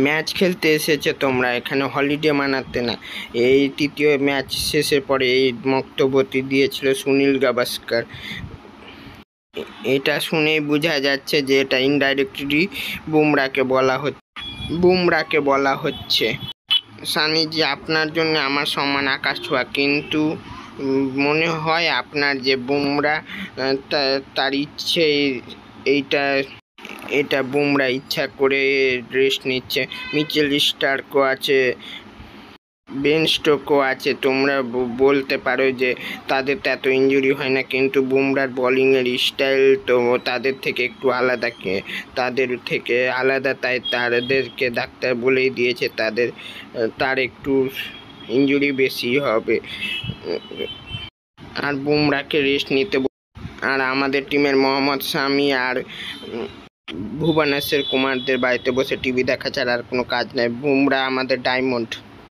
Match খেলতে এসেছে তোমরা, এখানে হলিডে মানাতে না। এই তৃতীয় ম্যাচ শেষের পরে এই বক্তব্যটি দিয়েছিল সুনীল গাভাস্কার। এটা শুনেই বোঝা যাচ্ছে যে এটা ইনডাইরেক্টলি বুমরাকে বলা হচ্ছে। সানিজি, আপনার জন্য আমার সম্মান আকাশ ছোঁয়া, কিন্তু মনে হয় আপনার যে বুমরা তার ইচ্ছে এটা বুমরা ইচ্ছা করে রেস্ট নিচ্ছে। মিচেল স্টার্কও আছে, বেন স্টোকও আছে। তোমরা বলতে পারো যে তাদের তো এত ইনজুরি হয় না, কিন্তু বুমরার বোলিংয়ের স্টাইল তো তাদের থেকে একটু আলাদা, তাই তাদেরকে ডাক্তার বলেই দিয়েছে তার একটু ইনজুরি বেশি হবে আর বুমরাকে রেস্ট নিতে। আর আমাদের টিমের মোহাম্মদ শামি আর ভুবনেশ্বর কুমারদের বাড়িতে বসে টিভি দেখা ছাড়া আর কোনো কাজ নেই। বুমরা আমাদের ডায়মন্ড।